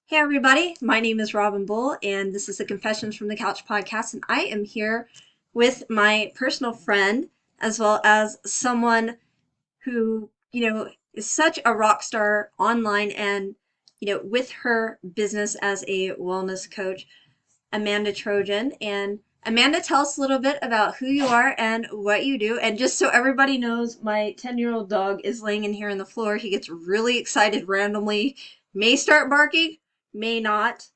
Hey everybody, my name is Robin Bull, and this is the Confessions from the Couch podcast, and I am here with my personal friend, as well as someone who, is such a rock star online and, with her business as a wellness coach, Amanda Trojan. And Amanda, tell us a little bit about who you are and what you do. And just so everybody knows, my 10-year-old dog is laying in here on the floor. He gets really excited randomly, may start barking, may not.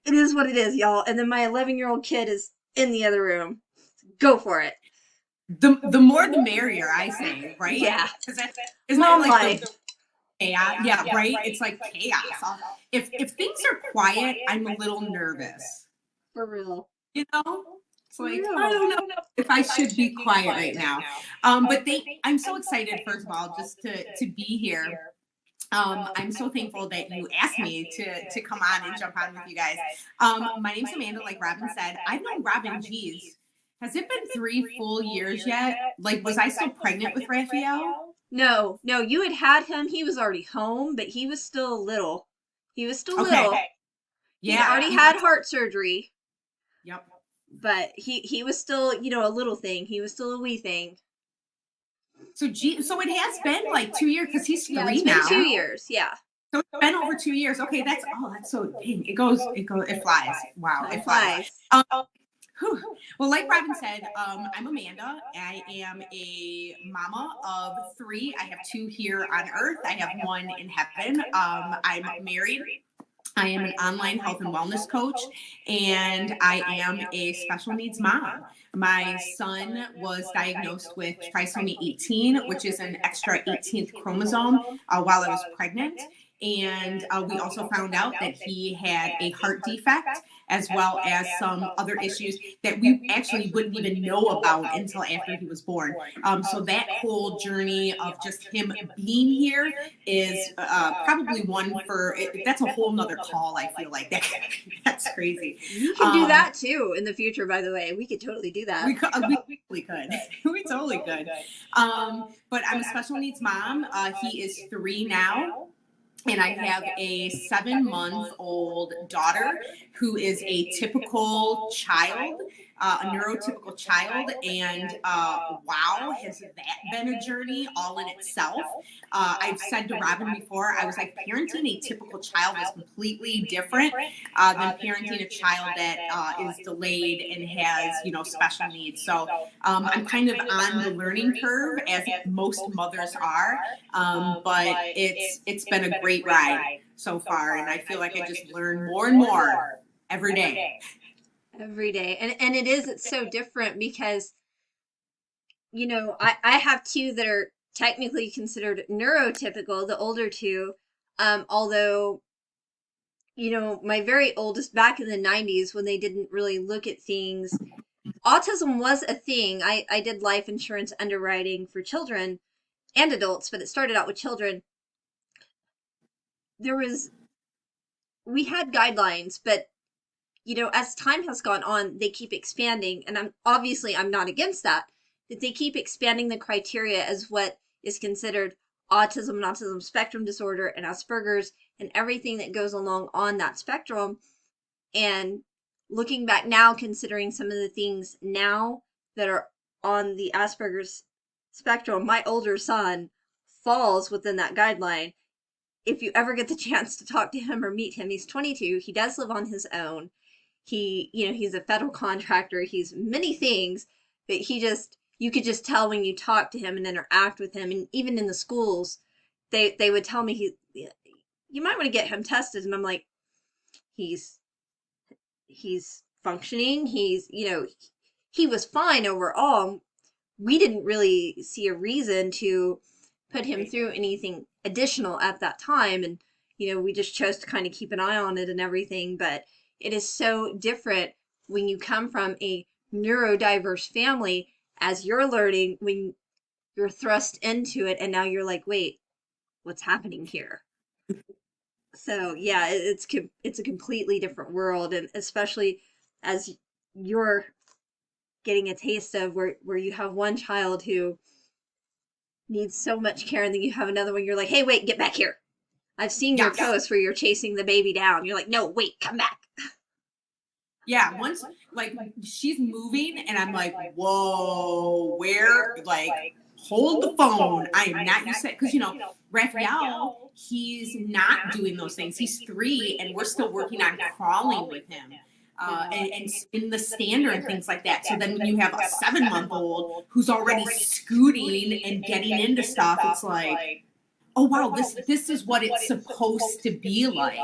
It is what it is, y'all. And then my 11-year-old kid is in the other room. Go for it. The more the merrier, I say, right? Yeah. Because that isn't that Mom like life. the chaos? Yeah, right. It's like chaos. If things are quiet, I'm a little nervous. For real. You know, it's For like I real. don't know if I should be quiet right now. But I'm so excited. First of all, just to be here. I'm so thankful that you asked me to come on and jump on with you guys. My name's Amanda, like Robin said. I've known Robin, geez, has it been 3 full years yet? Like, was I still pregnant with Raphael? No, you had him. He was already home, but he was still little. He was still Okay. little. He'd Yeah. already had heart surgery, Yep. but he was still, a little thing. He was still a wee thing. So it has been like 2 years because he's Yeah, three it's been now. 2 years. Yeah. So it's been over 2 years. Okay, that's so dang. It flies. Wow, Time it flies. flies. Whew. Well, like Robin said, I'm Amanda. I am a mama of three. I have two here on earth. I have one in heaven. I'm married. I am an online health and wellness coach, and I am a special needs mom. My son was diagnosed with trisomy 18, which is an extra 18th chromosome, while I was pregnant. And we also found out that he had a heart defect as well as some other issues that we actually wouldn't even know about until after he was born. So that whole journey of just him being here is probably one for that's a whole nother call. I feel like that's crazy. We can do that too in the future, by the way. We could totally do that. We could. We totally could. But I'm a special needs mom. He is three now. And I have a 7-month-old daughter who is a typical child, a neurotypical child. And wow, has that been a journey all in itself? I've said to Robin before, I was like, parenting a typical child is completely different than parenting a child that is delayed and has, special needs. So I'm kind of on the learning curve, as most mothers are. But it's been a great ride so far, and I feel like I just learn more and more every day. Every day. And it's so different because, I have two that are technically considered neurotypical, the older two. Although, my very oldest back in the 90s when they didn't really look at things, autism was a thing. I did life insurance underwriting for children and adults, but it started out with children. There was, we had guidelines, but as time has gone on, they keep expanding, and I'm not against that they keep expanding the criteria as what is considered autism and autism spectrum disorder and Asperger's and everything that goes along on that spectrum. And looking back now, considering some of the things now that are on the Asperger's spectrum, my older son falls within that guideline. If you ever get the chance to talk to him or meet him, he's 22. He does live on his own. He's a federal contractor. He's many things, but you could just tell when you talk to him and interact with him. And even in the schools, they would tell me you might want to get him tested. And I'm like, he's functioning. He was fine overall. We didn't really see a reason to put him through anything additional at that time. And, we just chose to kind of keep an eye on it and everything. But it is so different when you come from a neurodiverse family, as you're learning when you're thrust into it. And now you're like, wait, what's happening here? So yeah, it's a completely different world. And especially as you're getting a taste of where you have one child who needs so much care and then you have another one, you're like, hey, wait, get back here. I've seen your Yes. posts where you're chasing the baby down. You're like, no, wait, come back. Yeah, once like she's moving and I'm like, whoa, where like hold the phone. I am not used to it because Raphael, he's not doing those things. He's 3 and we're still working on crawling with him. And in the stander and things like that. So then when you have a 7-month old who's already scooting and getting into stuff, it's like, oh wow, this is what it's supposed to be like.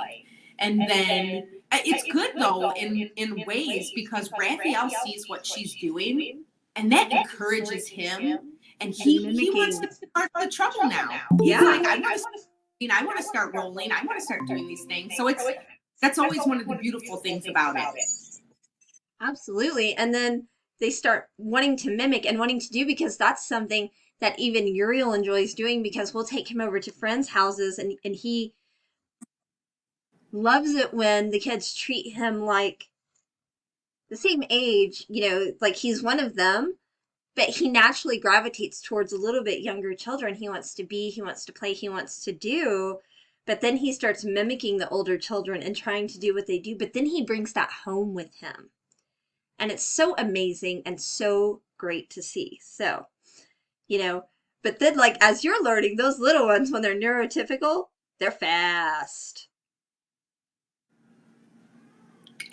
And then it's good though in ways because Raphael sees what she's doing and that encourages him and And he wants mimicking. to be part of the trouble now. He's Yeah. like, I want to start rolling, I want to start doing these things. So it's that's always one of the beautiful things about it. Absolutely. And then they start wanting to mimic and wanting to do because that's something that even Uriel enjoys doing because we'll take him over to friends' houses and he loves it when the kids treat him like the same age, like he's one of them, but he naturally gravitates towards a little bit younger children. He wants to be, he wants to play, he wants to do. But then he starts mimicking the older children and trying to do what they do. But then he brings that home with him. And it's so amazing and so great to see. So, you know, but then, like, as you're learning, those little ones, when they're neurotypical, they're fast.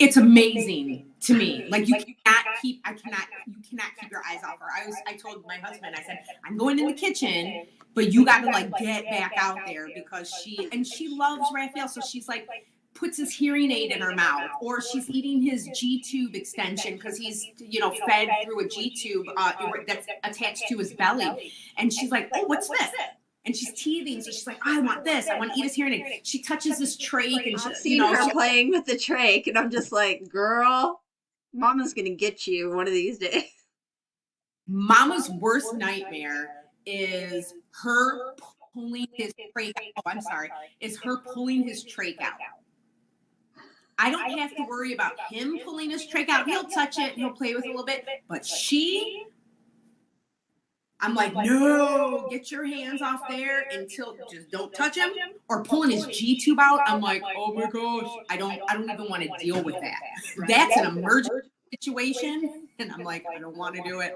It's amazing to me. Like you cannot keep your eyes off her. I told my husband, I said, I'm going in the kitchen, but you gotta like get back out there because she loves Raphael. So she's like puts his hearing aid in her mouth or she's eating his G tube extension because he's fed through a G tube that's attached to his belly. And she's like, oh, what's this? And she's teething, so she's like, I want this. I want to eat his hearing aid. She touches his trach, and I've seen her playing with the trach, and I'm just like, girl, mama's gonna get you one of these days. Mama's worst nightmare is her pulling his trach. Oh, I'm sorry. Is her pulling his trach out. I don't have to worry about him pulling his trach out. He'll touch it, he'll play with it a little bit. But I'm like, no, get your hands off there until just don't touch him or pulling his G tube out. I'm like, oh my gosh, I don't even want to deal with that. That's an emergency situation, and I'm like, I don't want to do it.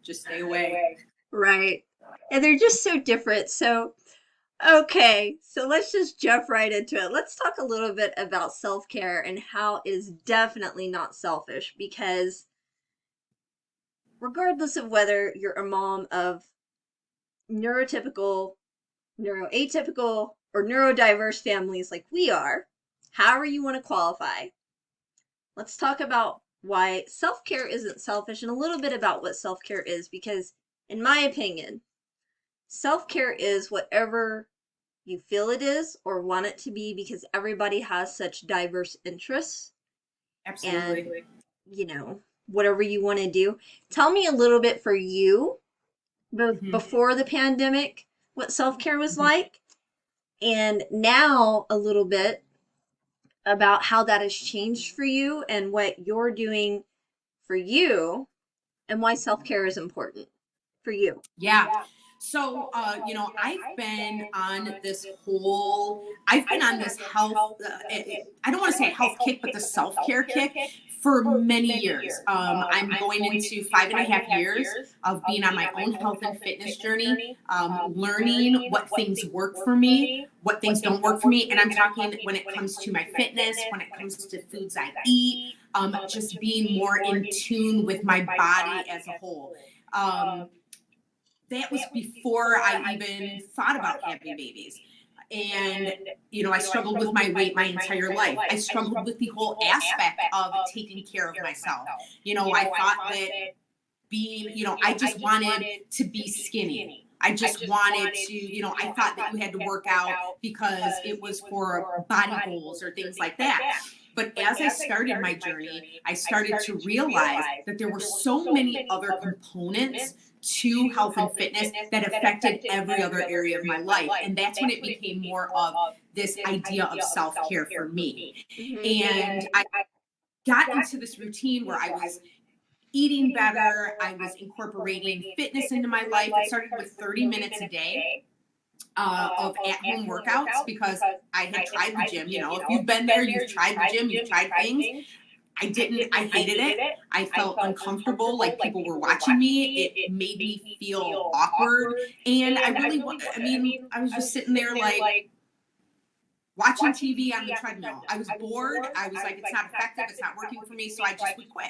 Just stay away. Right. And they're just so different. So, okay, so let's just jump right into it. Let's talk a little bit about self care and how it is definitely not selfish because, regardless of whether you're a mom of neurotypical, neuroatypical, or neurodiverse families like we are, however you want to qualify, let's talk about why self care isn't selfish and a little bit about what self care is because, in my opinion, self care is whatever you feel it is or want it to be because everybody has such diverse interests and, Absolutely. whatever you want to do. Tell me a little bit for you, both Mm-hmm. before the pandemic, what self care was Mm-hmm. like, and now a little bit about how that has changed for you and what you're doing for you and why self care is important for you. Yeah. So, I've been on this health, I don't want to say health kick, but the self care kick for many years. I'm going into 5.5 years of being on my own health and fitness journey, learning what things work for me, what things don't work for me. And I'm talking when it comes to my fitness, when it comes to foods I eat, just being more in tune with my body as a whole. Um, that was before I even thought about having babies. And, I struggled with my weight my entire life. I struggled with the whole aspect of taking care of myself. I thought that I just wanted to be skinny. I just wanted to, I thought that you had to work out because it was for body goals or things like that. But as I started my journey, I started to realize that there were so many other components to health and fitness that affected every other area of my life. And that's when it became more of this idea of self care for me. Mm-hmm. And I got into this routine where I was eating better. I was incorporating fitness into my life. It started with 30 minutes a day. of at-home workouts because I had tried the gym. You know, if you've been there, you've tried the gym, you've tried things. I hated it. I felt uncomfortable, like people were watching me. It made me feel awkward. And I was just sitting there like watching TV on the treadmill. I was bored. I was like, it's not effective. It's not working for me. So I just would quit.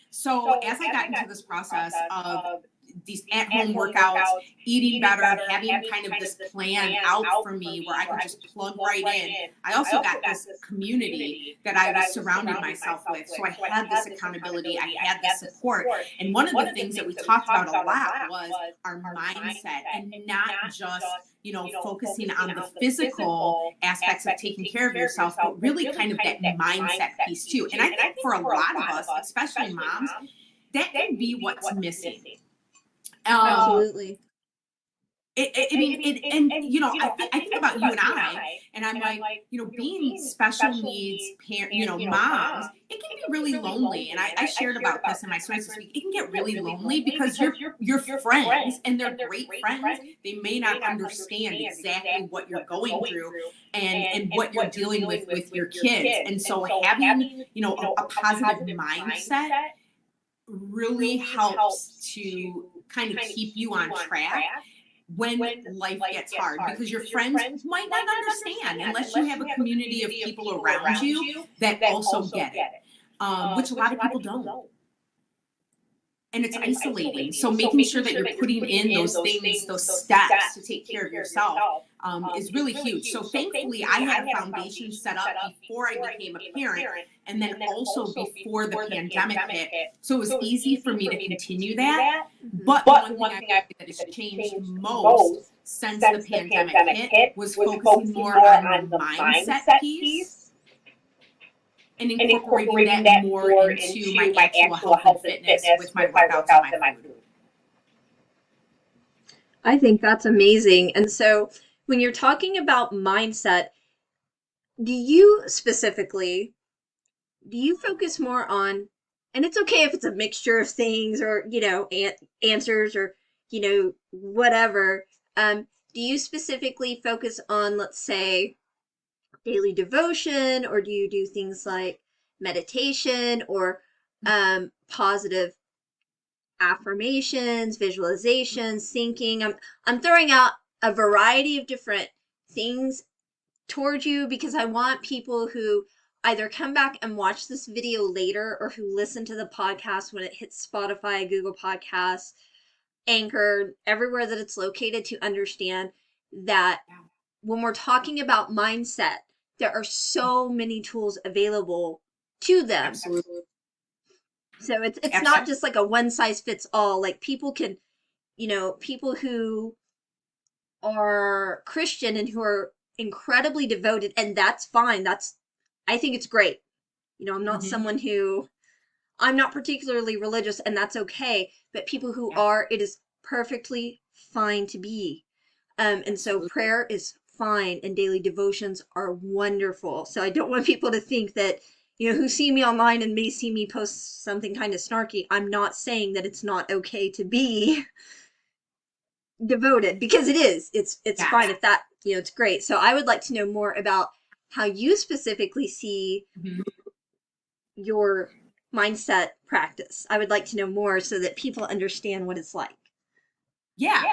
So as I got into this process of these at-home workouts, eating better, having kind of this plan out for me where I could just plug right in, I also got this community that I was surrounding myself with. So I had this accountability, I had this support. And one of the things that we talked about a lot was our mindset, and not just, you know, focusing on the physical aspects of taking care of yourself, but really kind of that mindset piece too. And I think for a lot of us, especially moms, that can be what's missing. Absolutely. And you know, I think about you and I'm like, you know, being special needs parent, you know, moms, it can be really lonely. And I shared about this in my stories this week. It can get really lonely because your friends, and they're great friends, they may not understand exactly what you're going through and what you're dealing with your kids. And so having, you know, a positive mindset really helps to kind of keep you on track when life gets hard, because your friends might not understand unless you have a community of people around you that also get it, which a lot of people don't. And it's isolating. So making sure that you're putting in those things, those steps to take care of yourself is really huge. So thankfully, I had a foundation set up before I became a parent, and then also before the pandemic hit. So it was easy for me to continue that. But the one thing I think that has changed most since the pandemic hit was focusing more on the mindset piece and incorporating that more into my actual health and fitness with my workouts and my food. I think that's amazing. And so when you're talking about mindset, do you focus more on, and it's okay if it's a mixture of things or, you know, answers or, you know, whatever. Do you specifically focus on, let's say, daily devotion, or do you do things like meditation or positive affirmations, visualizations, thinking? I'm throwing out a variety of different things towards you because I want people who either come back and watch this video later or who listen to the podcast when it hits Spotify, Google Podcasts, Anchor, everywhere that it's located, to understand that when we're talking about mindset, there are so many tools available to them. Absolutely. So it's not just like a one size fits all. Like people can, you know, people who are Christian and who are incredibly devoted, and that's fine. I think it's great. You know, I'm not someone who, I'm not particularly religious, and that's okay. But people who are, it is perfectly fine to be. And so prayer is fine, and daily devotions are wonderful. So I don't want people to think that, you know, who see me online and may see me post something kind of snarky. I'm not saying that it's not okay to be devoted, because it is. It's fine if that, you know, it's great. So I would like to know more about how you specifically see your mindset practice. I would like to know more so that people understand what it's like. Yeah.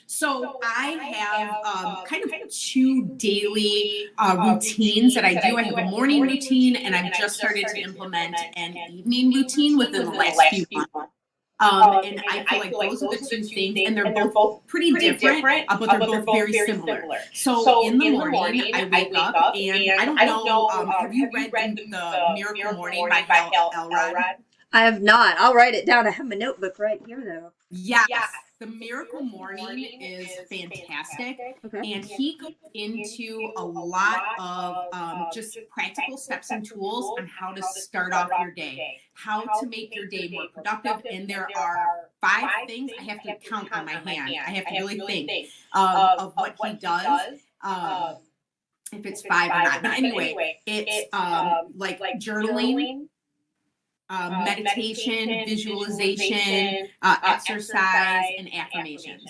So I have kind of two daily routines that I do. I have a morning routine, and I've just started to implement an evening routine within the last few months. And I feel like those are the two things, and they're both pretty different, but they're both very similar. So in the morning, I wake up, and I don't know, have you read the Miracle Morning by Hal Elrod? I have not. I'll write it down. I have my notebook right here, though. Yes. The Miracle Morning is fantastic. Okay. And he goes into a lot of just practical steps and tools on how to start off your day, how to make your day more productive. And there are 5 things. I have to count on my hand. I have to really think of what he does. If it's 5 or not. But anyway, it's like journaling, meditation, visualization, exercise, and affirmations.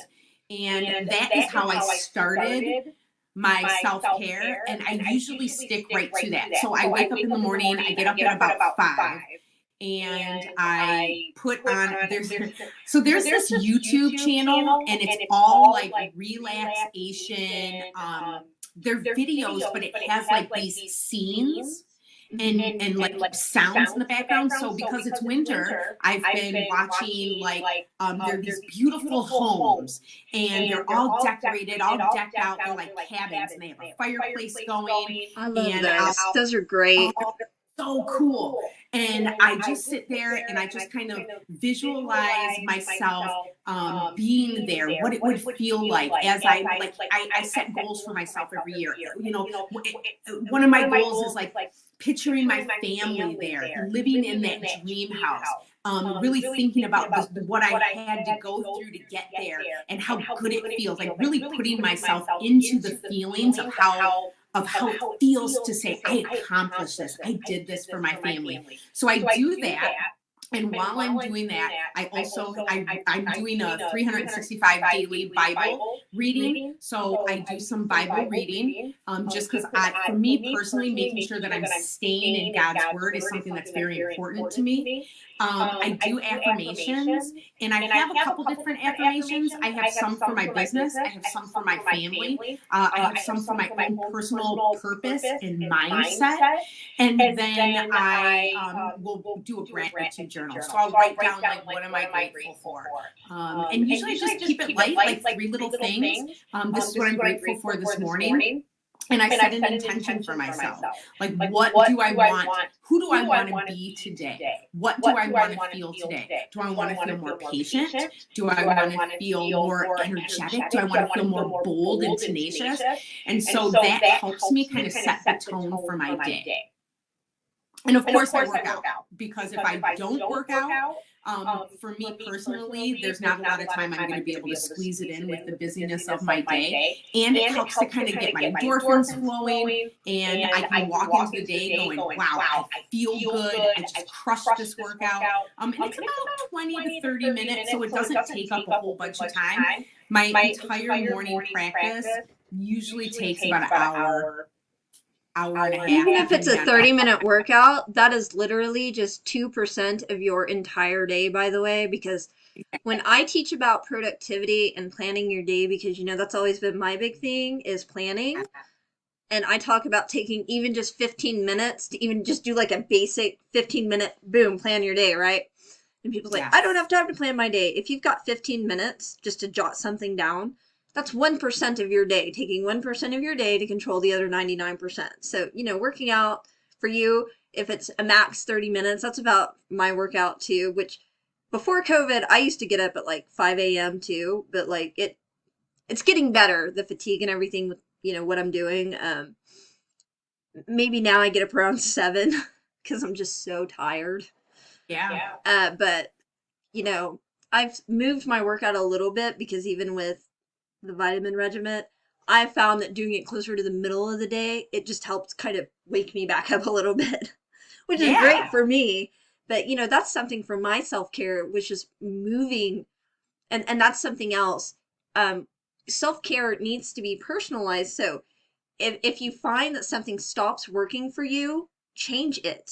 And that is how I started my self care. And I usually stick right to that. So I wake up in the morning, I get up at about 5 and I put on there's this YouTube channel and it's all like relaxation. They're videos, but it has like these scenes and like sounds in the background. So because it's winter, I've been watching like there are these beautiful homes and they're all decorated, all decked out. They're like cabins and they have a fireplace going. I love And I'll those. Those are great. so cool. And I just sit there and I just kind of visualize myself being there, what it would feel like as I set goals for myself every year. You know, one of my goals is like picturing my family there, living in that dream house. Really thinking about what I had to go through to get there and how good it feels, like really putting myself into the feelings of how it feels to say, I accomplished this. I did this for my family. So I do that. And while I'm doing that, I'm doing a 365 daily Bible reading. So I do some Bible reading, just because for me personally, making sure that I'm staying in God's word is something that's very important to me. I do affirmations, and I have a couple different affirmations. I have some for my business. I have some for my family. I have some for my own personal purpose and mindset. And then I will do a gratitude journal. So I'll write down like, what am I grateful for? And usually I just keep it light, like 3 little things. This is what I'm grateful for this morning. And I set an intention for myself. Like, what do I want? Who do I want to be today? What do I want to feel today? Do I want to feel more patient? Do I want to feel more energetic? Do I want to feel more bold and tenacious? And so that helps me kind of set the tone for my day. And of course I work out, because if I don't work out, for me personally, there's not a lot of time I'm going to be able to squeeze it in with the busyness of my day. And it helps to kind of get my endorphins flowing, and I can walk into the day going, wow, I feel good. I just crushed this workout. And it's about 20 to 30 minutes, so it doesn't take up a whole bunch of time. My entire morning practice usually takes about an hour and a half. Even if it's a 30-minute workout, that is literally just 2% of your entire day, by the way, because when I teach about productivity and planning your day, because that's always been my big thing is planning. And I talk about taking even just 15 minutes to even just do like a basic 15-minute boom, plan your day, right? And people's like, I don't have time to plan my day. If you've got 15 minutes just to jot something down, that's 1% of your day, taking 1% of your day to control the other 99%. So, working out for you, if it's a max 30 minutes, that's about my workout too, which before COVID, I used to get up at like 5 a.m. too, but like it's getting better, the fatigue and everything with, what I'm doing. Maybe now I get up around 7 because I'm just so tired. Yeah. But, I've moved my workout a little bit because even with the vitamin regimen, I found that doing it closer to the middle of the day, it just helps kind of wake me back up a little bit, which is great for me. But, that's something for my self-care, which is moving. And that's something else. Self-care needs to be personalized. So if you find that something stops working for you, change it.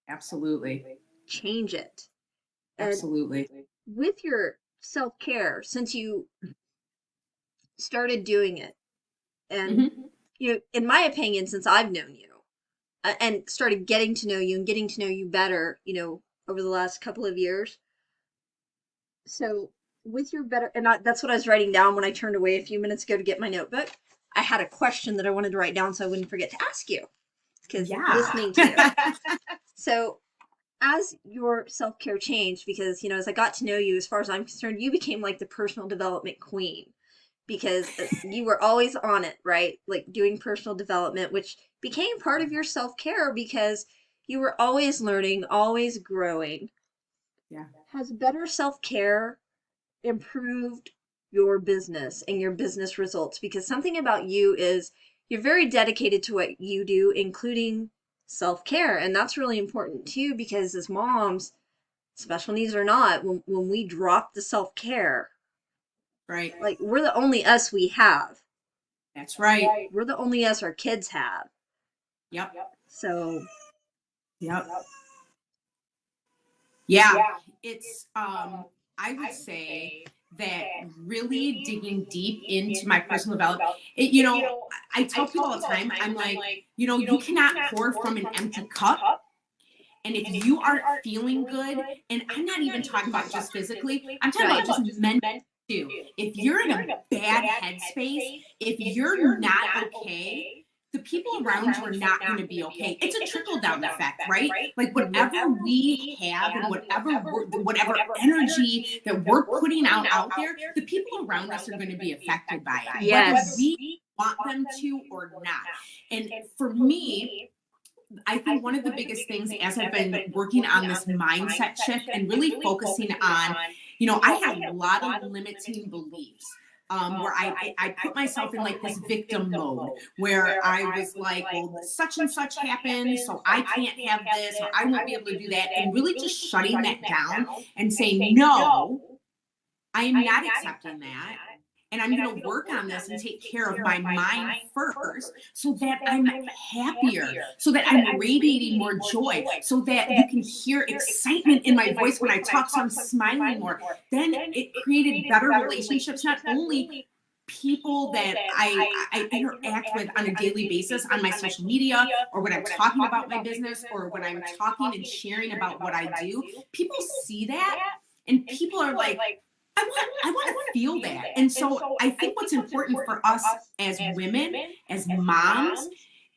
Absolutely. Change it. Absolutely. And with your self-care, since you started doing it, and in my opinion, since I've known you and started getting to know you and getting to know you better, over the last couple of years. So with your better, and that's what I was writing down when I turned away a few minutes ago to get my notebook. I had a question that I wanted to write down so I wouldn't forget to ask you, because listening to you. So as your self-care changed, because, as I got to know you, as far as I'm concerned, you became like the personal development queen, because you were always on it, right? Like doing personal development, which became part of your self-care because you were always learning, always growing. Yeah. Has better self-care improved your business and your business results? Because something about you is you're very dedicated to what you do, including self-care. And that's really important too, because as moms, special needs or not, when we drop the self-care, Right. Like, we're the only us we have. That's right. We're the only us our kids have. Yep. So, Yep. Yeah. It's I would say that really digging deep into my personal development, I tell people all the time, I'm like, you cannot pour from an empty cup. And if you aren't feeling good, and I'm not even talking about just physically, I'm talking about right. just mentally too. If you're in a bad headspace, if you're not okay, the people around you are not going to be okay. It's a trickle down effect, right? Like Mhm. whatever we have and whatever energy that we're putting out there, the people around us are going to be affected by it, whether Yes. we want them to or not. And for me, I think one of the biggest things as I've been working on this mindset shift and really focusing on, I had a lot of limiting beliefs. Where I put myself in like this victim mode where I was like, well, such and such happened, so I can't have this or I won't be able to do that. And really just shutting that down and saying, no, I am not accepting that. And I'm going to work on this and take care of my mind first so that I'm happier, so that I'm radiating more joy, so that you can hear excitement in my voice when I talk, so I'm smiling more. Then it created better relationships, not only people that I interact with on a daily basis on my social media or when I'm talking about my business or when I'm talking and sharing about what I do. People see that and people are like, I want to feel that. And so I think what's important for us as women, as moms,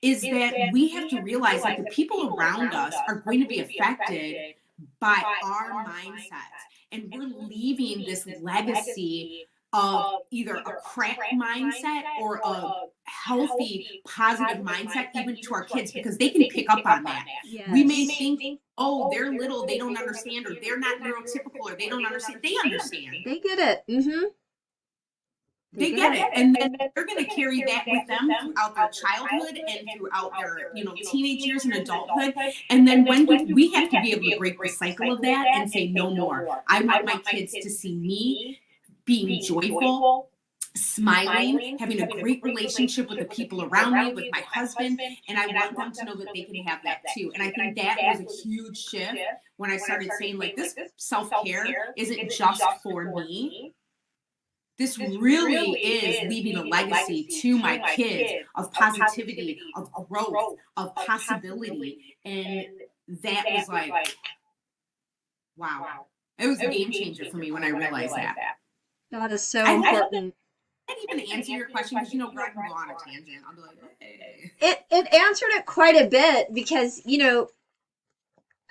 is that we have to realize that the people around us are going to be affected by our mindsets. And we're leaving this legacy of either a cracked mindset or a healthy, positive mindset, even to our kids, because they can pick up on that. We may Yes. think, oh, they're little, they don't understand, or they're not neurotypical, or they don't understand. They understand. They get it. Mm-hmm. They They get get it. it. And then they're going to carry that with them throughout their childhood and throughout their, teenage years and adulthood. And then when do we have to be able to break the cycle of that and say no more? I want my kids to see me being joyful, smiling, having a great relationship with the people around me, with my husband, and I want them to know that they can have that too. And I think that was a huge shift when I started saying, like, this self-care isn't just for me. This really is leaving a legacy to my kids of positivity, of growth, of possibility. And that was like, wow. It was a game changer for me when I realized that. That is so I hope that important. didn't even answer your question because I can go on a tangent. I'll be like, hey. It answered it quite a bit because,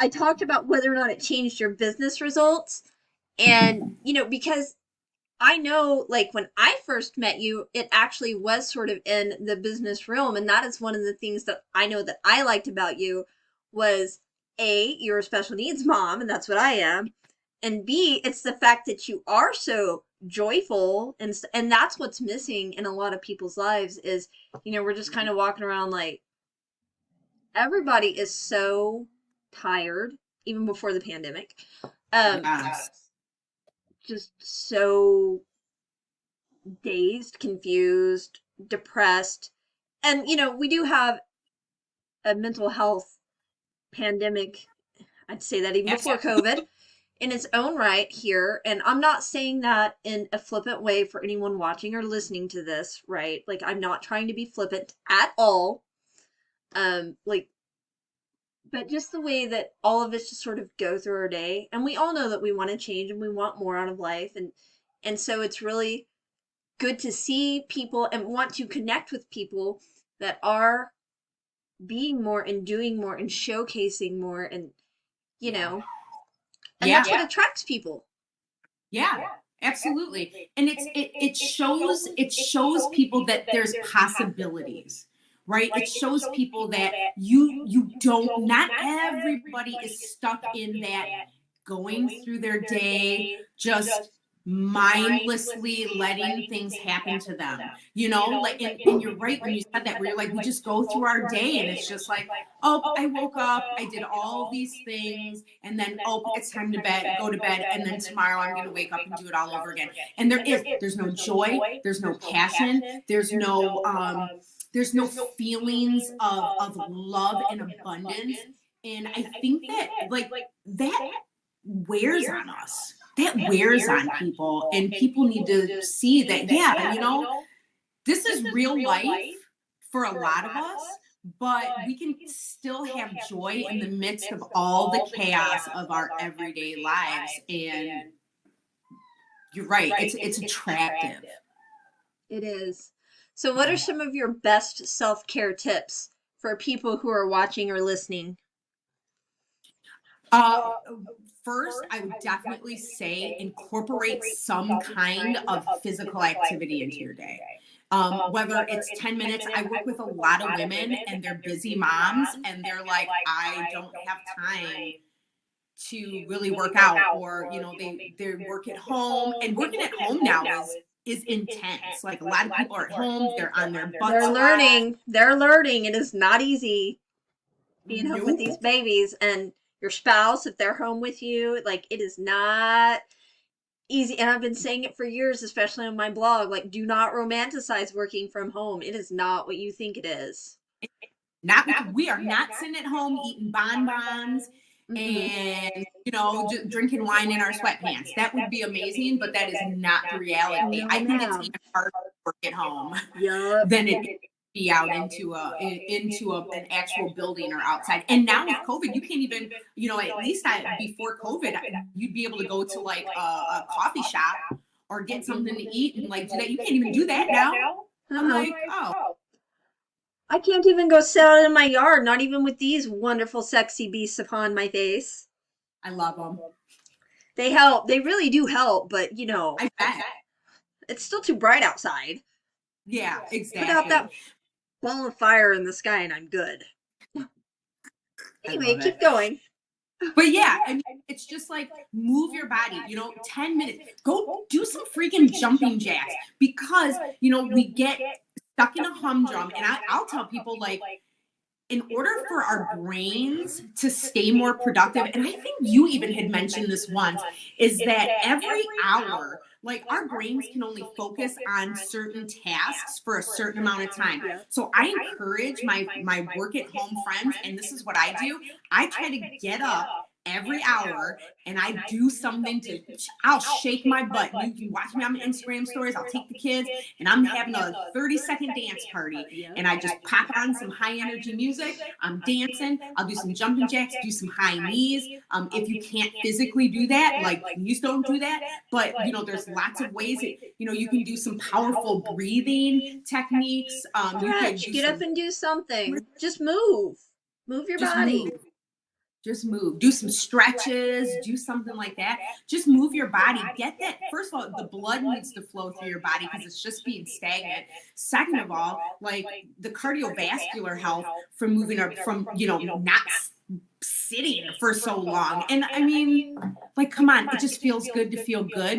I talked about whether or not it changed your business results. And, because I know, like, when I first met you, it actually was sort of in the business realm. And that is one of the things that I know that I liked about you was A, you're a special needs mom, and that's what I am. And B, it's the fact that you are so joyful. And that's what's missing in a lot of people's lives is, we're just kind of walking around like everybody is so tired, even before the pandemic. Yes. Just so dazed, confused, depressed. And, we do have a mental health pandemic. I'd say that even before COVID in its own right here. And I'm not saying that in a flippant way for anyone watching or listening to this, right? Like, I'm not trying to be flippant at all. Like, but just the way that all of us just sort of go through our day. And we all know that we want to change and we want more out of life. And so it's really good to see people and want to connect with people that are being more and doing more and showcasing more and and Yeah. that's what attracts people. Yeah. Absolutely. And it shows people that there's possibilities. Right? It shows people that you don't not everybody is stuck in that going through their day just mindlessly letting things happen to them, you know, like, and you're right when you said that, where you're like, we just go through our day and it's just like, oh, I woke up, I did all these things, and then, oh, it's time to bed, go to bed, and then tomorrow I'm going to wake up and do it all over again. And there's no joy, there's no passion, there's no feelings of love and abundance. And I think that, like, that wears on us. That wears on people. And people need to see that, yeah, you know, this is real life for a lot of us, but we can still have joy in the midst of all the chaos of our everyday lives. And you're right, it's attractive. It is. So, what are some of your best self care tips for people who are watching or listening? Uh, First, I would definitely say incorporate some kind of physical activity into your day. Whether it's 10 minutes, I work with a lot of women and they're busy moms and they're like, I don't have time to really work out, or you know, they work at home, and working at home now is intense. Like, a lot of people are at home, they're on their butts They're a lot. learning. They're learning. It is not easy being home with these Nope. babies, and your spouse, if they're home with you, like, it is not easy. And I've been saying it for years, especially on my blog, like, do not romanticize working from home. It is not what you think it is. Not We are not sitting at home eating bonbons Mm-mm. and, you know, just drinking wine in our sweatpants. That would be amazing, but that is not the reality. No, I think it's ma'am. even harder to work at home Yup. than it is to be out an actual building or outside. And now with COVID, you can't even, you know, at least before COVID, you'd be able to go to like a coffee shop or get something to eat and like do that. You can't even do that now. I'm Uh-uh. like, oh, I can't even go sit out in my yard, not even with these wonderful, sexy beasts upon my face. I love them. They help. They really do help, but I bet. it's still too bright outside. Yeah, Put out exactly. that ball of fire in the sky and I'm good. I Anyway, love it. keep going. But yeah, I mean, it's just like, move your body, you know, 10 minutes. Go do some freaking jumping jacks, because, you know, we get stuck in a humdrum. And I'll tell people, like, in order for our brains to stay more productive, and I think you even had mentioned this once, is that every hour, like, our brains can only focus on certain tasks for a certain amount of time. Yep. So I encourage my work at home friends, and this is what I do. I try to get up every hour and I do something to, I'll shake my butt. You can watch me on my Instagram stories. I'll take the kids and I'm having a 30-second dance party, Yep. and I just pop on some high energy music. I'm dancing. I'll do some jumping jacks, do some high knees. If you can't physically do that, like, please don't do that. But, you know, there's lots of ways that, you know, you can do some powerful breathing techniques. You could Stretch. do Get up some, and do something. Just move. Move your just body. move. Just move. Do some stretches, do something like that. Just move your body. Get that. First of all, the blood needs to flow through your body because it's just being stagnant. Second of all, like, the cardiovascular health from moving up, from, you know, not sitting for so long. And I mean, like, come on, it just feels good to feel good,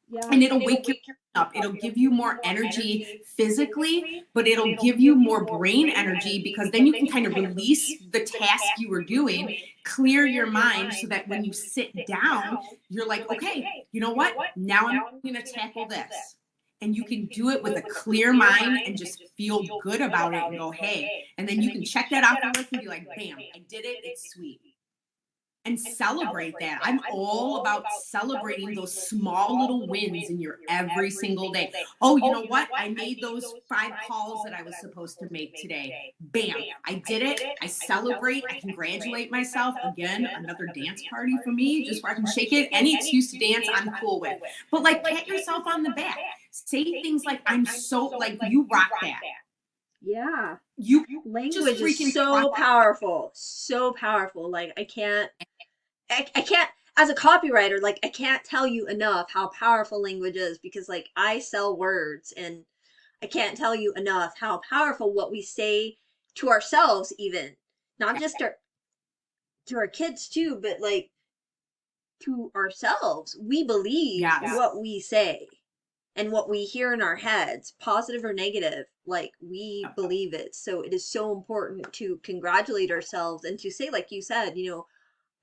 Yeah. and it'll wake you up. It'll give you more energy physically, but it'll give you more brain energy, because then you can kind of release the task you were doing, clear your mind, so that when you sit down, you're like, okay, you know what? Now I'm going to tackle this. And you can do it with a clear mind and just feel good about it and go, hey, and then you can check that off the list and be like, bam, I did it. It's sweet. And celebrate that. I'm all about celebrating those small little wins in your every single day. Oh, you know what? I made those 5 calls that I was supposed to make today. Bam, I did it. I celebrate. I congratulate myself. Again, another dance party for me, just where I can shake it. Any excuse to dance, I'm cool with. But, like, pat yourself on the back. Say things like, I'm so, like, you rock that. Yeah. You just Language is freaking so rock. powerful. So powerful. Like, I can't, as a copywriter, like, I can't tell you enough how powerful language is, because, like, I sell words, and I can't tell you enough how powerful what we say to ourselves, even not just to our kids too, but, like, to ourselves. We believe Yes. what we say and what we hear in our heads, positive or negative, like we Yep. believe it. So it is so important to congratulate ourselves and to say, like you said,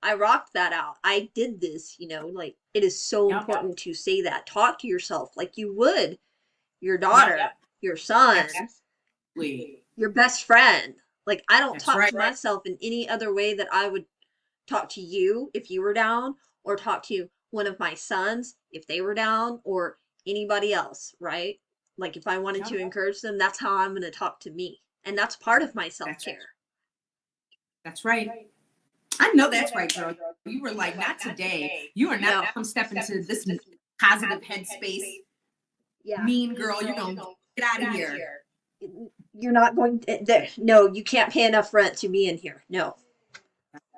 I rocked that out. I did this, like it is so Yep. important to say that. Talk to yourself like you would your daughter, Yep. your son, Absolutely. your best friend. Like I don't That's talk right. to myself in any other way that I would talk to you if you were down, or talk to one of my sons if they were down, or anybody else, right? Like if I wanted Yep. to encourage them, that's how I'm going to talk to me. And that's part of my self That's care. that's right. I know that's right, girl. You were like, not today. You are not No. going to step into this positive headspace. Yeah. Mean girl, get out of here. You're not going to, no, you can't pay enough rent to be in here. No.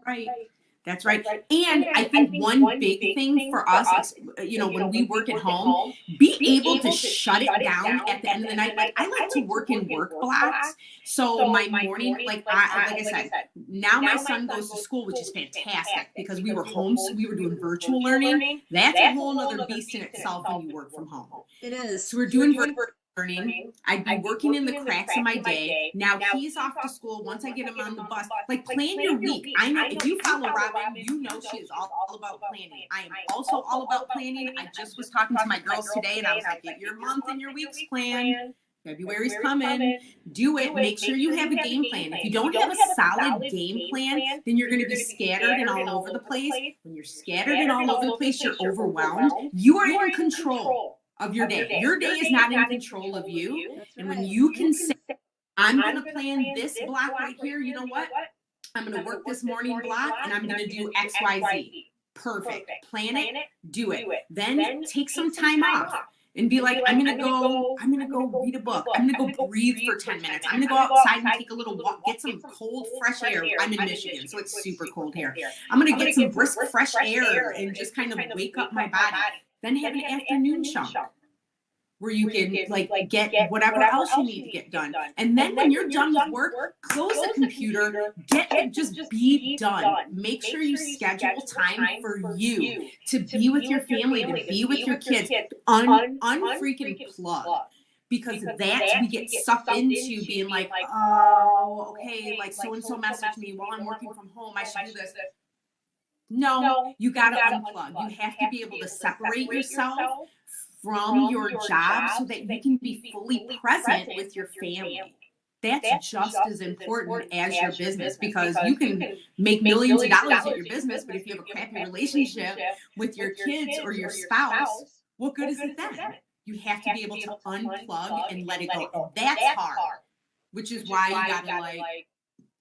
Right. That's right. And I think one big thing for us, when we work at home, be able to shut it down at the end of the night. Like I like to work in work blocks. So my morning, like I said, now my son goes to school, which is fantastic because we were doing virtual learning. That's a whole other beast in itself when you work from home. It is. So we're doing virtual learning. I'd be working in the cracks of my day. Now he's off to school. Once I get him on the bus, like plan your week. I know if you follow Robin, you know she is all about planning. I am also all about planning. I just was talking to my girls today and I was like, get your month and your weeks planned. February's coming. Do it. Make sure you have a game plan. If you don't have a solid game plan, then you're going to be scattered and all over the place. When you're scattered and all over the place, you're overwhelmed. You are in control of your day. Your day is not in control of you. That's And right. when you can say, I'm going to plan this block right here, you know what? I'm going to work this morning block and I'm going to do X, Y, Z. Perfect. Plan it, do it. Then take some time off and be like, I'm going to go read a book. I'm going to go breathe for 10 minutes. I'm going to go outside and take a little walk, get some cold, fresh air. I'm in Michigan, so it's super cold here. I'm going to get some brisk, fresh air and just kind of wake up my body. Then have an afternoon chunk where you can get whatever else you need to get done. And then when you're done with work, close the computer, just be done. Make sure you schedule time for you to be with your family, to be with your kids. Unfreaking plug. Because we get sucked into being like, oh, okay, like so and so messaged me while I'm working from home. I should do this. No, you got to unplug. You have to be able to separate yourself from your job so that you can be fully present with your family. That's just as important as your business because you can make millions of dollars at your business, but if you have a crappy relationship with your kids or your spouse, what good is it then? You have to be able to unplug and let it go. And that's hard, which is why you got to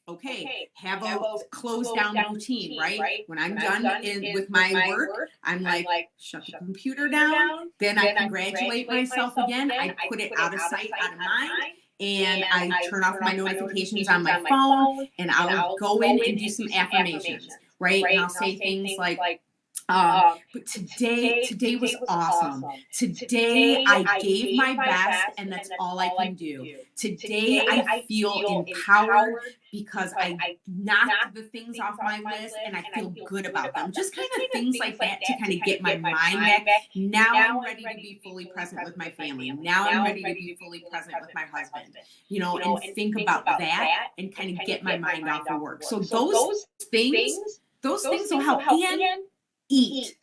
okay, have a close down routine, right? When I'm done with my work, I'm like, shut the computer down. Then I congratulate myself again. I put it out of sight, out of mind. And I turn off my notifications on my phone and I'll go in and do some affirmations, right? And I'll say things like, but today was awesome. Today I gave my best and that's all I can do. Today I feel empowered because I knocked the things off my list and I feel good about them. Just kind of things like that to kind of get my mind back. Now I'm ready to be fully present with my family. Now I'm ready to be fully present with my husband, and think about that and kind of get my mind off of work. So those things will help. And eat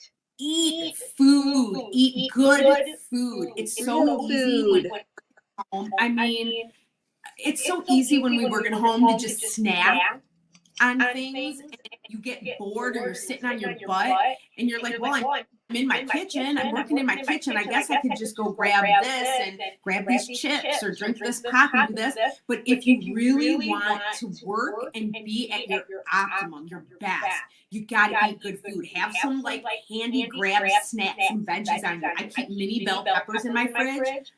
food, eat good food. It's so easy when we're at home. I mean, it's so easy when we work at home to just snack on things and you get bored or you're sitting on your butt and you're like, well, I'm in my kitchen. I'm working in my kitchen. I guess I could just go grab this and grab these chips or drink this pop and do this. But if you really want to work and be at your optimum, your best, you got to eat good food. Have some handy grab snacks, some veggies on you. I keep mini bell peppers in my fridge.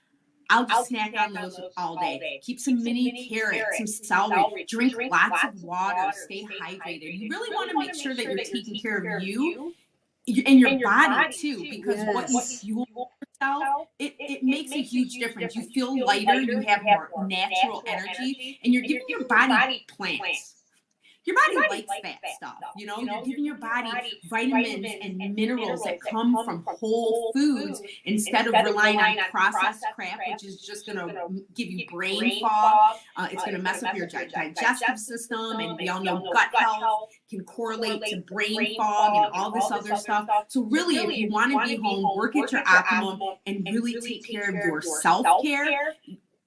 I'll just snack on those all day. Keep some mini carrots, some celery. Drink lots of water. Stay hydrated. You really want to make sure that you're taking care of you and your body too, because what you fuel yourself, it makes a huge difference. You feel lighter. You have more natural energy, and you're giving your body plants. your body likes that stuff. You know, you're giving your body vitamins and minerals that come from whole foods instead of relying on processed crap, which is just going to give you brain fog. It's going to mess up your digestive system. And we all know gut health can correlate to brain fog and all this other stuff. So, really, if you want to be home, work at your optimum and really take care of your self care,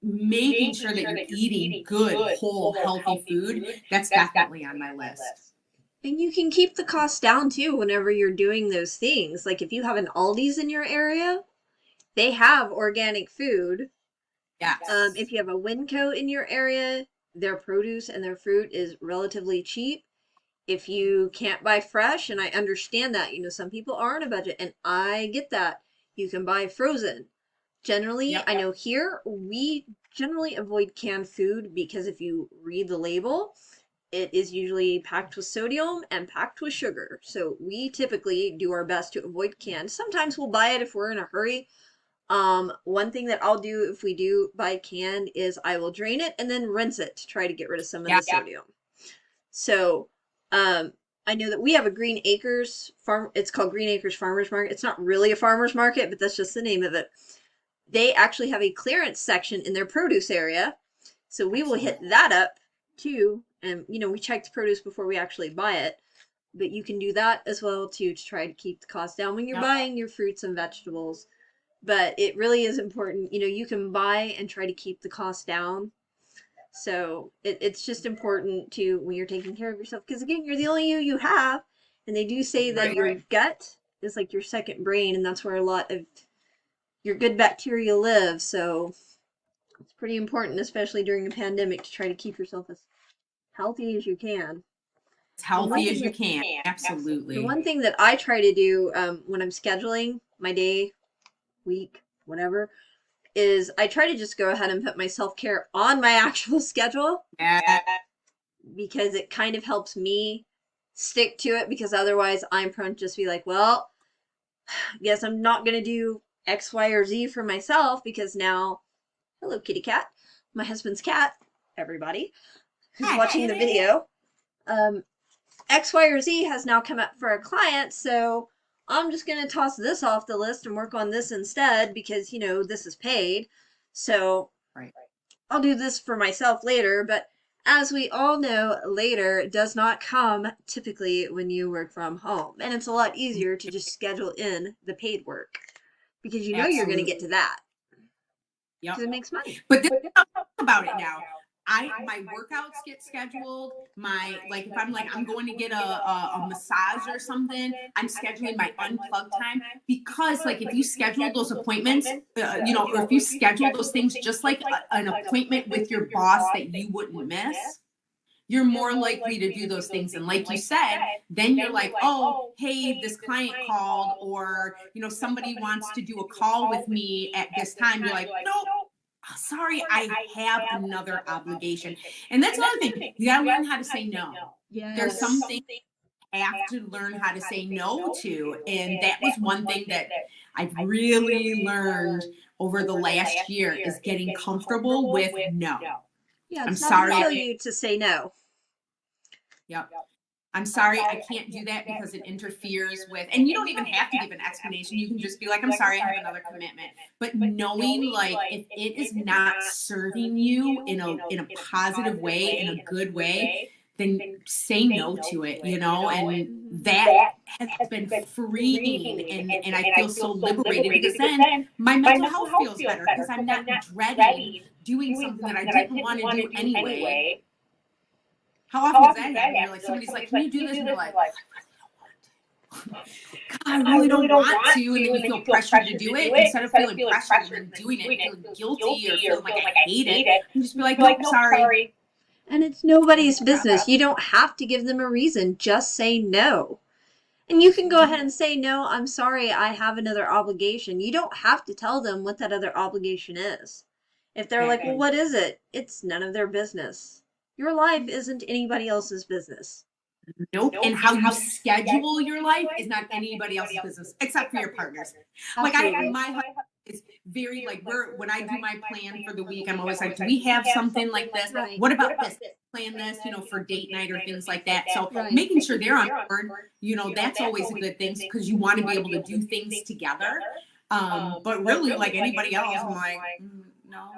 making sure that you're eating good, whole, healthy food, that's definitely on my list. And you can keep the cost down too whenever you're doing those things. Like if you have an Aldi's in your area, they have organic food. Yes. If you have a Winco in your area, their produce and their fruit is relatively cheap. If you can't buy fresh, and I understand that, some people are on a budget, and I get that, you can buy frozen. Generally, Yep. I know here we generally avoid canned food because if you read the label, it is usually packed with sodium and packed with sugar. So we typically do our best to avoid canned. Sometimes we'll buy it if we're in a hurry. One thing that I'll do if we do buy canned is I will drain it and then rinse it to try to get rid of some of the sodium. So, I know that we have a Green Acres farm. It's called Green Acres Farmers Market. It's not really a farmers market, but that's just the name of it. They actually have a clearance section in their produce area. So we will hit that up too. And, we check the produce before we actually buy it. But you can do that as well too to try to keep the cost down when you're buying your fruits and vegetables. But it really is important. You can buy and try to keep the cost down. So it's just important to, when you're taking care of yourself, because again, you're the only you have. And they do say that your gut is like your second brain, and that's where a lot of your good bacteria live. So it's pretty important, especially during a pandemic, to try to keep yourself as healthy as you can. As healthy as you can. Absolutely. The one thing that I try to do when I'm scheduling my day, week, whatever, is I try to just go ahead and put my self-care on my actual schedule. Yeah. Because it kind of helps me stick to it, because otherwise I'm prone to just be like, well, guess I'm not going to do X, Y, or Z for myself, because now, hello, kitty cat, my husband's cat, everybody who's watching the video, X, Y, or Z has now come up for a client, so I'm just going to toss this off the list and work on this instead because, this is paid. So I'll do this for myself later. But as we all know, later does not come typically when you work from home. And it's a lot easier to just schedule in the paid work because you're going to get to that. Because it makes money. But think about it now. My workouts get scheduled. If I'm going to get a massage or something, I'm scheduling my unplugged time, because if you schedule those appointments, or if you schedule those things just like an appointment with your boss that you wouldn't miss, you're more likely to do those things. And like you said, then you're like, oh, hey, this client called, or somebody wants to do a call with me at this time. You're like, nope. Sorry, I have another obligation. And that's another thing. You got to learn how to say no. Yes. There's some things you have to learn how to say no to. And that was one thing that I've really learned over the last year, is getting comfortable with no. Yeah, I'm sorry. Tell you to say no. Yep. I'm sorry, I can't do that because it interferes with, and you don't even have to give an explanation. You can just be like, I'm sorry, I have another commitment. But knowing if it is not serving you in a positive way, in a good way, then say no to it, and that has been freeing, and I feel so liberated, because then my mental health feels better, because I'm not dreading doing something that I didn't want to do anyway. How often does that happen? You're like, somebody's like, can you do this? And you're like, I really don't want to. And then you feel pressured to do it. Instead of feeling pressured and doing it, feeling guilty or feeling like I hate it, you just be like, nope, sorry. And it's nobody's business. You don't have to give them a reason. Just say no. And you can go ahead and say, no, I'm sorry, I have another obligation. You don't have to tell them what that other obligation is. If they're like, well, what is it? It's none of their business. Your life isn't anybody else's business. Nope. And how you schedule your life is not anybody else's business, except for your partners. Absolutely. My husband is very like when I do my plan for the week, I'm always like, do we have something like this? Right. What about this? Plan this, for date night or things like that. So Right. making sure they're on board, that's always a good thing because you want to be able to do things together. But really, like anybody else, I'm like, no,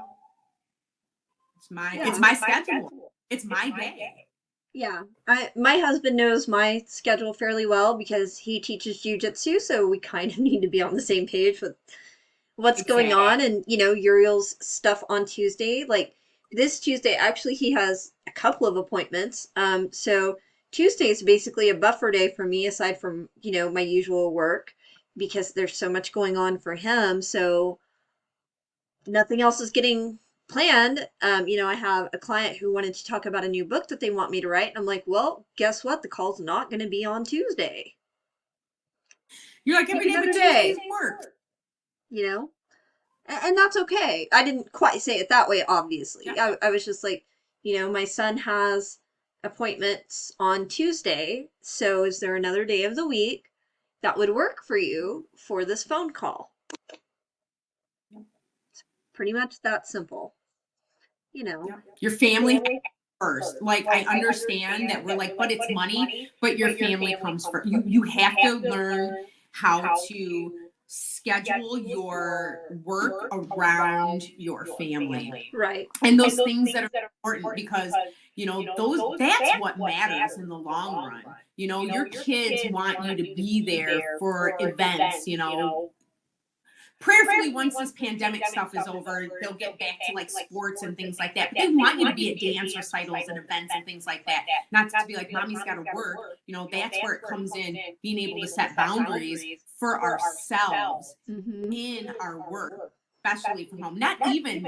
it's Yeah. my schedule. It's my day. Yeah. My husband knows my schedule fairly well because he teaches jujitsu, so we kind of need to be on the same page with what's going Exactly. on. And Uriel's stuff on Tuesday. Like this Tuesday, actually, he has a couple of appointments. So Tuesday is basically a buffer day for me, aside from my usual work, because there's so much going on for him. So nothing else is getting planned. I have a client who wanted to talk about a new book that they want me to write. And I'm like, well, guess what? The call's not going to be on Tuesday. You're like Pick every day, another but day. Tuesdays work. You know, and that's okay. I didn't quite say it that way, obviously. Yeah. I was just like, my son has appointments on Tuesday, so is there another day of the week that would work for you for this phone call? It's pretty much that simple, you know. Yeah. Your family first. Like I understand that we're like, but it's money, but your family comes first. You have to learn how to schedule your work around your family. Right. And those things that are important because that's what matters in the long run. Your kids want you to be there for events, prayerfully once this pandemic stuff is over, they'll get back to like sports and things like that, but they want you to be at dance recitals and events and things like that, not to be like mommy's got to work. That's where it comes in, being able to set boundaries for ourselves Mm-hmm. in our work, especially from home, not even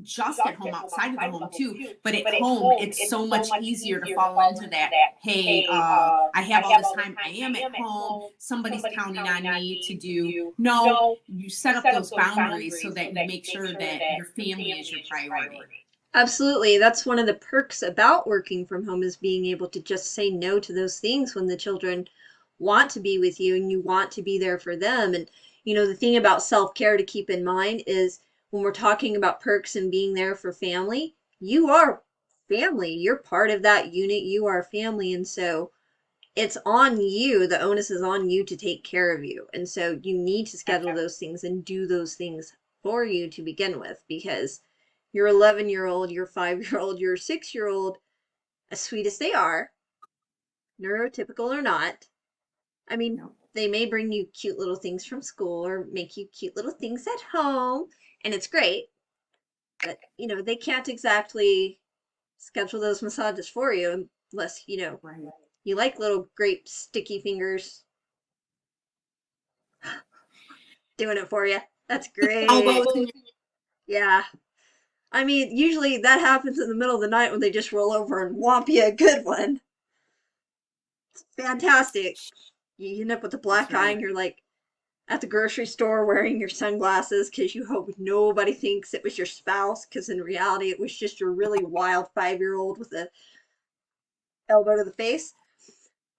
just at home, outside of the home too, but at home it's so much easier to fall into that. Hey, I have all this time, I am at home, somebody's counting on me to do. No, you set up those boundaries so that you make sure that your family is your priority. Absolutely. That's one of the perks about working from home, is being able to just say no to those things when the children want to be with you and you want to be there for them. And the thing about self-care to keep in mind is, when we're talking about perks and being there for family, you are family. You're part of that unit. You are family. And so it's on you. The onus is on you to take care of you. And so you need to schedule those things and do those things for you to begin with, because your 11-year-old, your 5-year-old, your 6-year-old, as sweet as they are, neurotypical or not, I mean, No. they may bring you cute little things from school or make you cute little things at home, and it's great. But, they can't exactly schedule those massages for you unless, Right. you like little grape sticky fingers doing it for you. That's great. Elbows in Yeah. I mean, usually that happens in the middle of the night when they just roll over and whomp you a good one. It's fantastic. You end up with a That's black eye right. and you're like at the grocery store wearing your sunglasses because you hope nobody thinks it was your spouse, because in reality it was just your really wild 5-year-old with a elbow to the face.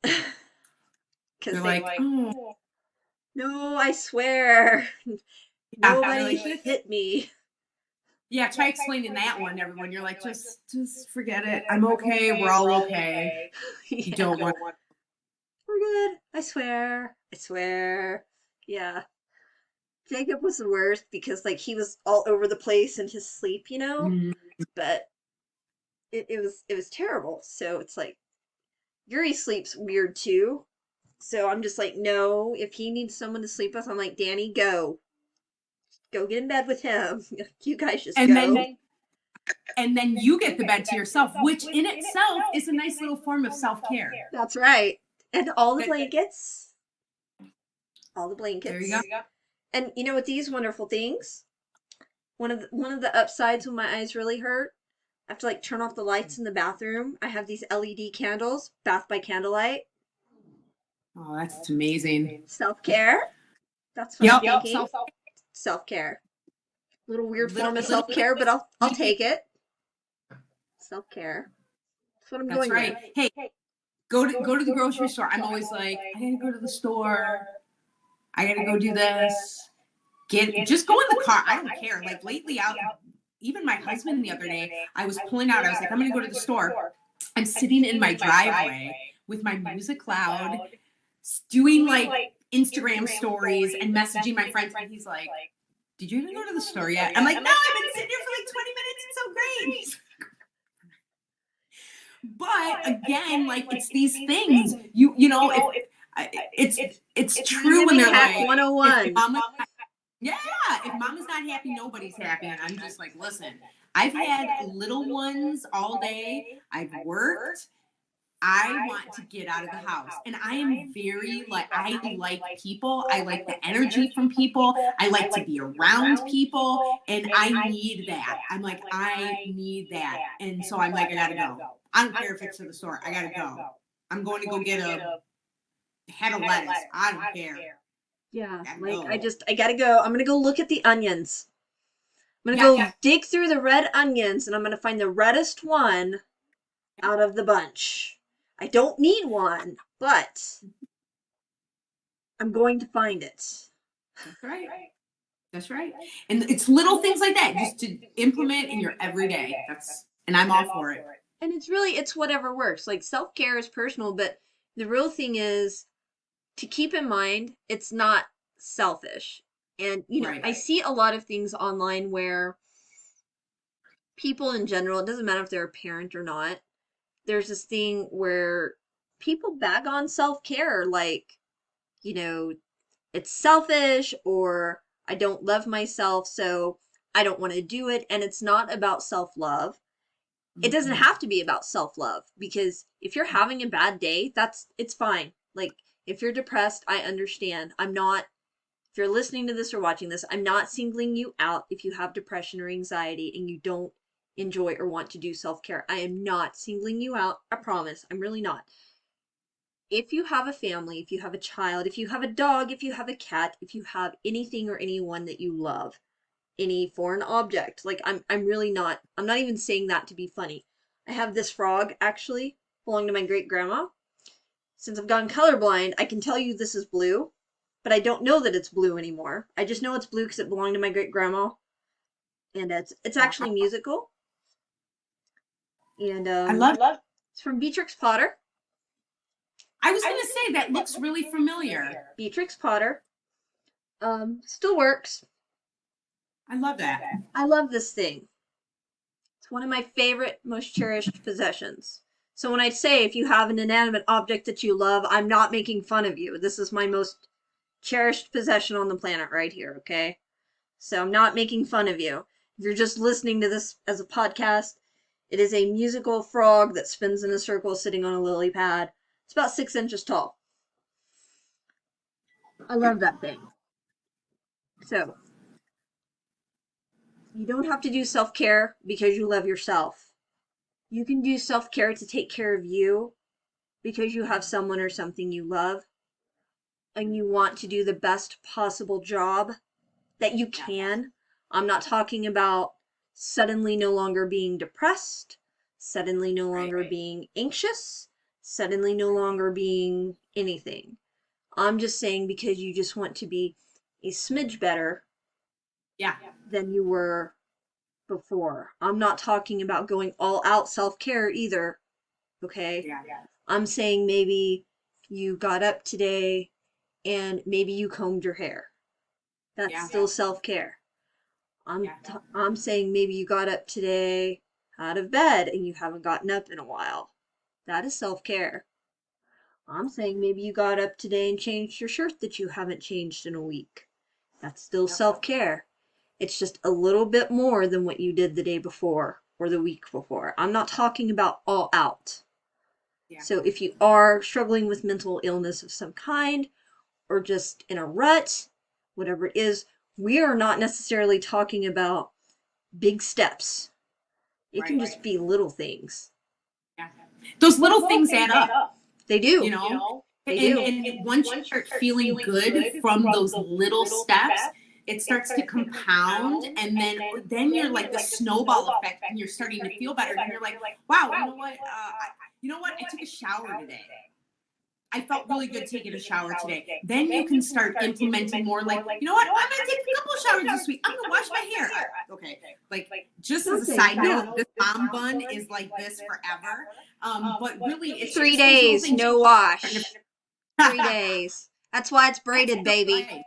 Because They're they, like, oh, no, I swear, yeah. They're nobody like, hit me. yeah, try explaining that one to everyone. You're like, just forget it. I'm okay. We're all okay. You Yeah, don't want. we're good. I swear. I swear. Yeah. Jacob was the worst because like he was all over the place in his sleep, Mm, but it was terrible. So it's like Yuri sleeps weird too. So I'm just like, no, if he needs someone to sleep with, I'm like, Danny, go. Go get in bed with him. You guys just and go. then you get the bed to yourself, which in itself is a nice little form of self care. That's right. And all the blankets. All the There you blankets. go. And with these wonderful things, one of the upsides when my eyes really hurt, I have to like turn off the lights in the bathroom. I have these LED candles, bath by candlelight. Oh, that's amazing. Self-care. That's what I'm Yep. thinking. Self-care. Little weird form of Little. self-care, but I'll take it. Self-care. That's what I'm That's going with. right. Hey, go to the grocery store. I'm always like, I gotta go to the store. I gotta go do this. just go in the car. I don't care. Like lately out, even my husband the other day, I was pulling out, I was like, I'm gonna go to the store. I'm sitting in my driveway with my music loud, doing like Instagram stories and messaging my friends. And he's like, did you even go to the store yet? I'm like, no, I've been sitting here for like 20 minutes. It's so great. But again, like it's these things you know, if it's true when Living they're hack like, if 101. mama, yeah, if mama's not happy, nobody's happy. And I'm just like, listen, I've had little ones all day. I've worked. I want to get out of the house. And I am very like, I like people. I like the energy from people. I like to be around people. And I need that. I'm like, I need that. And so I'm like, I gotta go. I don't care if it's to the store. I gotta go. I'm going to go get a head of lettuce. I don't care. Yeah, Gotta like go. I gotta go. I'm gonna go look at the onions. I'm gonna Yes. go dig through the red onions and I'm gonna find the reddest one out of the bunch. I don't need one, but I'm going to find it. That's right. That's right. And it's little things like that just to implement in your everyday. And I'm all for it. And it's whatever works. Like self-care is personal, but the real thing is to keep in mind it's not selfish. And Right. I see a lot of things online where people in general, it doesn't matter if they're a parent or not, there's this thing where people bag on self-care like, you know, it's selfish or I don't love myself, so I don't want to do it. And it's not about self-love. It doesn't Mm-hmm. have to be about self-love because if you're having a bad day, it's fine. Like if you're depressed, I understand. If you're listening to this or watching this, I'm not singling you out if you have depression or anxiety and you don't enjoy or want to do self-care. I am not singling you out. I promise. I'm really not. If you have a family, if you have a child, if you have a dog, if you have a cat, if you have anything or anyone that you love, any foreign object, like I'm not even saying that to be funny. I have this frog actually belonged to my great grandma. Since I've gone colorblind, I can tell you this is blue, but I don't know that it's blue anymore. I just know it's blue because it belonged to my great grandma, and it's Wow. actually musical, and I love. it's from Beatrix Potter. I was gonna say that looks really familiar. Beatrix Potter, still works. I love that. I love this thing. It's one of my favorite, most cherished possessions. So when I say if you have an inanimate object that you love, I'm not making fun of you. This is my most cherished possession on the planet right here, okay? So I'm not making fun of you. If you're just listening to this as a podcast, it is a musical frog that spins in a circle sitting on a lily pad. It's about 6 inches tall. I love that thing. So you don't have to do self-care because you love yourself. You can do self-care to take care of you because you have someone or something you love and you want to do the best possible job that you can. I'm not talking about suddenly no longer being depressed, suddenly no longer being anxious, suddenly no longer being anything. I'm just saying because you just want to be a smidge better Yeah. than you were before. I'm not talking about going all out self care either. Okay. Yeah. I'm saying maybe you got up today and maybe you combed your hair. That's Yeah. still self care. I'm saying maybe you got up today out of bed and you haven't gotten up in a while. That is self care. I'm saying maybe you got up today and changed your shirt that you haven't changed in a week. That's still self care. It's just a little bit more than what you did the day before or the week before. I'm not talking about all out. Yeah. So if you are struggling with mental illness of some kind or just in a rut, whatever it is, we are not necessarily talking about big steps. It can just be little things. Yeah. Those little things add up. They do. You know, They and do. once you start feeling good from those little steps, it starts to compound, and then you're like the snowball effect, and you're starting to feel better. And you're like, wow, you know what? I took a shower today. I felt really good taking a shower today. Then you can start implementing more like, you know what? I'm going to take a couple of showers this week. I'm going to wash my hair. Okay. Like, just as a Nothing. side note, this mom bun is like this forever. But really, it's Three just those little days, things. no wash. 3 days. That's why it's braided, baby. Life.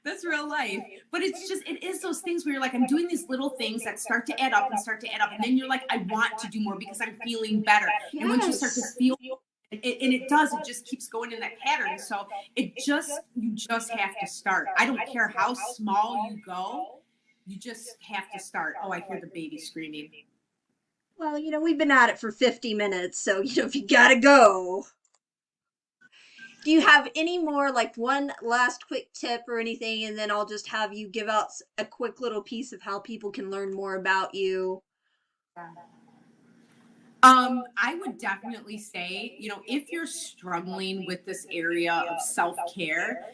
That's real life. But it's just, it is those things where you're like, I'm doing these little things that start to add up and start to add up. And then you're like, I want to do more because I'm feeling better. And once you start to Yes. feel and it does, it just keeps going in that pattern. So you just have to start. I don't care how small you go, you just have to start. Oh, I hear the baby screaming. Well, we've been at it for 50 minutes, so, if you gotta go. Do you have any more, like one last quick tip or anything, and then I'll just have you give out a quick little piece of how people can learn more about you? I would definitely say, if you're struggling with this area of self-care,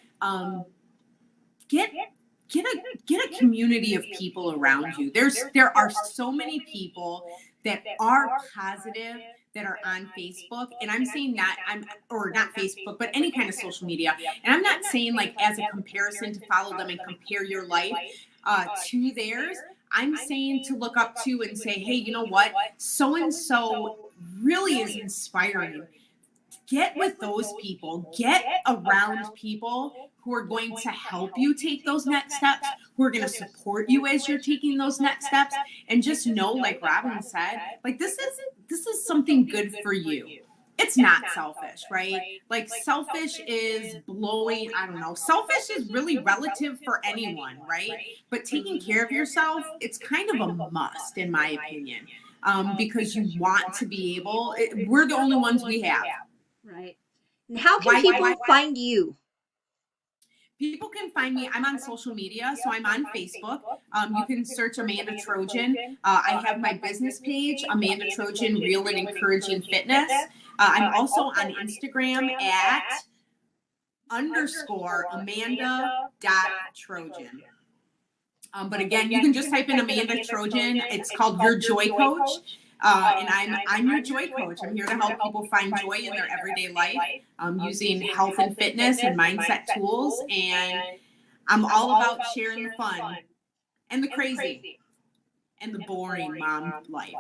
get get a community of people around you. There are so many people that are positive that are on Facebook, and I'm saying that I'm or not Facebook, but any kind of social media. And I'm not saying like as a comparison to follow them and compare your life to theirs. I'm saying to look up to and say, hey, you know what? So and so really is inspiring. Get with those people, get around people who are going to help you take those next steps, who are going to support you as you're taking those next steps, and just know, like Robin said, like this is something good for you. It's not selfish, right? Like selfish is blowing, I don't know. Selfish is really relative for anyone, right? But taking care of yourself, it's kind of a must in my opinion. Because you want to be able, we're the only ones we have. Right. And how can Why people find you? people can find me? I'm on social media, so I'm on Facebook. You can search Amanda Trojan. I have my business page, Amanda Trojan Real and Encouraging Fitness. I'm also on Instagram at underscore Amanda dot Trojan. But again, you can just type in Amanda Trojan. It's called Your Joy Coach. And I'm your joy coach. I'm here to help people find joy in their everyday life using health and fitness and mindset tools. And I'm all about sharing the fun and the crazy and the boring mom life.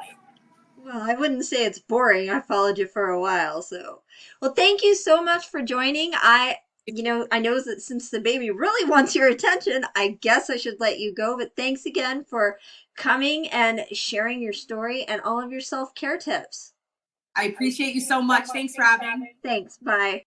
Well, I wouldn't say it's boring. I followed you for a while, so. Well, thank you so much for joining. I know that since the baby really wants your attention, I guess I should let you go, but thanks again for coming and sharing your story and all of your self-care tips. I appreciate you so much. Thanks, Robin. Thanks. Bye.